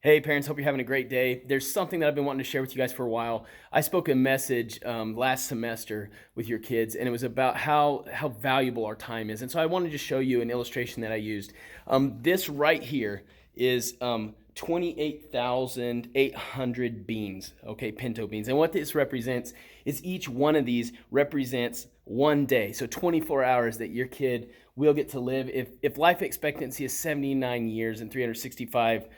Hey parents, hope you're having a great day. There's something that I've been wanting to share with you guys for a while. I spoke a message last semester with your kids, and it was about how valuable our time is. And so I wanted to show you an illustration that I used. This right here is 28,800 beans, okay, pinto beans. And what this represents is each one of these represents one day. So 24 hours that your kid will get to live. If life expectancy is 79 years and 365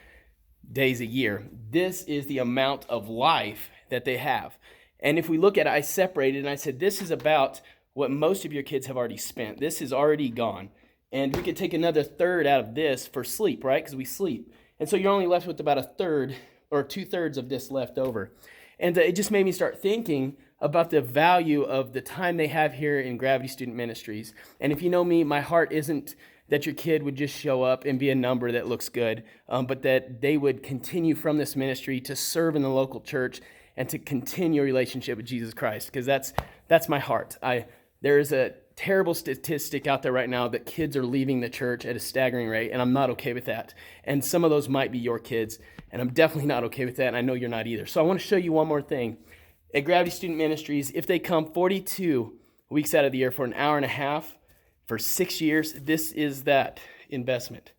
days a year, this is the amount of life that they have. And if we look at it, I separated and I said, this is about what most of your kids have already spent. This is already gone. And we could take another third out of this for sleep, right? Because we sleep. And so you're only left with about a third or 2/3 of this left over. And it just made me start thinking about the value of the time they have here in Gravity Student Ministries. And if you know me, my heart isn't that your kid would just show up and be a number that looks good, but that they would continue from this ministry to serve in the local church and to continue a relationship with Jesus Christ, because that's my heart. There is a terrible statistic out there right now that kids are leaving the church at a staggering rate, and I'm not okay with that. And some of those might be your kids, and I'm definitely not okay with that, and I know you're not either. So I want to show you one more thing. At Gravity Student Ministries, if they come 42 weeks out of the year for an hour and a half, for 6 years, this is that investment.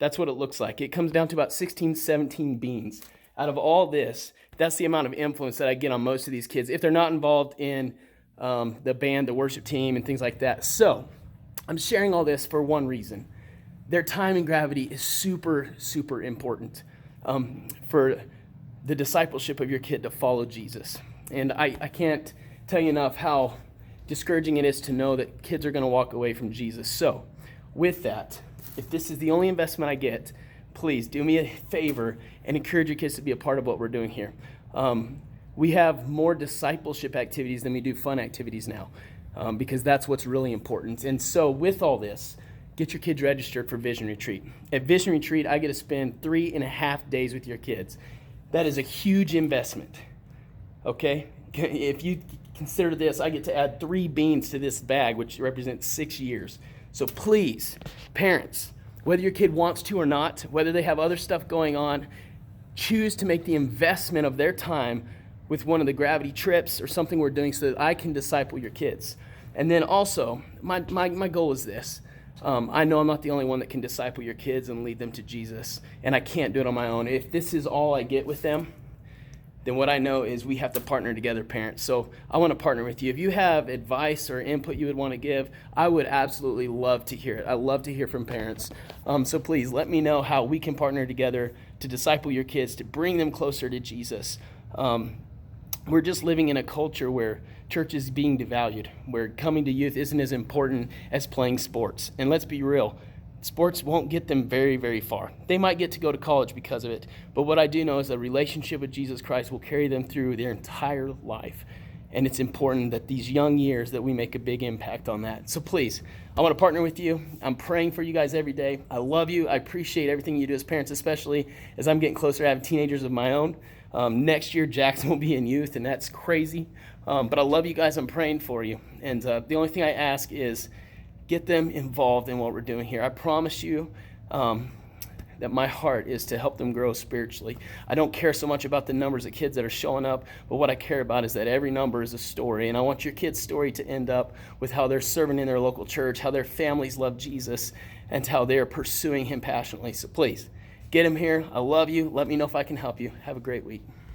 That's what it looks like. It comes down to about 16, 17 beans. Out of all this, that's the amount of influence that I get on most of these kids if they're not involved in the band, the worship team, and things like that. So I'm sharing all this for one reason. Their time in Gravity is super, super important for the discipleship of your kid to follow Jesus. And I can't tell you enough how discouraging it is to know that kids are going to walk away from Jesus. So with that, if this is the only investment I get, please do me a favor and encourage your kids to be a part of what we're doing here. We have more discipleship activities than we do fun activities now, because that's what's really important. And so with all this, get your kids registered for Vision Retreat. At Vision Retreat, I get to spend 3.5 days with your kids. That is a huge investment, okay? If you consider this, I get to add 3 beans to this bag, which represents 6 years. So please, parents, whether your kid wants to or not, whether they have other stuff going on, choose to make the investment of their time with one of the Gravity trips or something we're doing so that I can disciple your kids. And then also, my goal is this. I know I'm not the only one that can disciple your kids and lead them to Jesus, and I can't do it on my own. If this is all I get with them, then what I know is we have to partner together, parents. So I want to partner with you. If you have advice or input you would want to give, I would absolutely love to hear it. I love to hear from parents. So please let me know how we can partner together to disciple your kids, to bring them closer to Jesus. We're just living in a culture where church is being devalued, where coming to youth isn't as important as playing sports. And let's be real, sports won't get them very, very far. They might get to go to college because of it, but what I do know is a relationship with Jesus Christ will carry them through their entire life. And it's important that these young years that we make a big impact on that. So please, I want to partner with you. I'm praying for you guys every day. I love you. I appreciate everything you do as parents, especially as I'm getting closer to having teenagers of my own. Next year, Jackson will be in youth, and that's crazy. But I love you guys. I'm praying for you. And the only thing I ask is get them involved in what we're doing here. I promise you that my heart is to help them grow spiritually. I don't care so much about the numbers of kids that are showing up, but what I care about is that every number is a story. And I want your kids' story to end up with how they're serving in their local church, how their families love Jesus, and how they are pursuing him passionately. So please, get them here. I love you. Let me know if I can help you. Have a great week.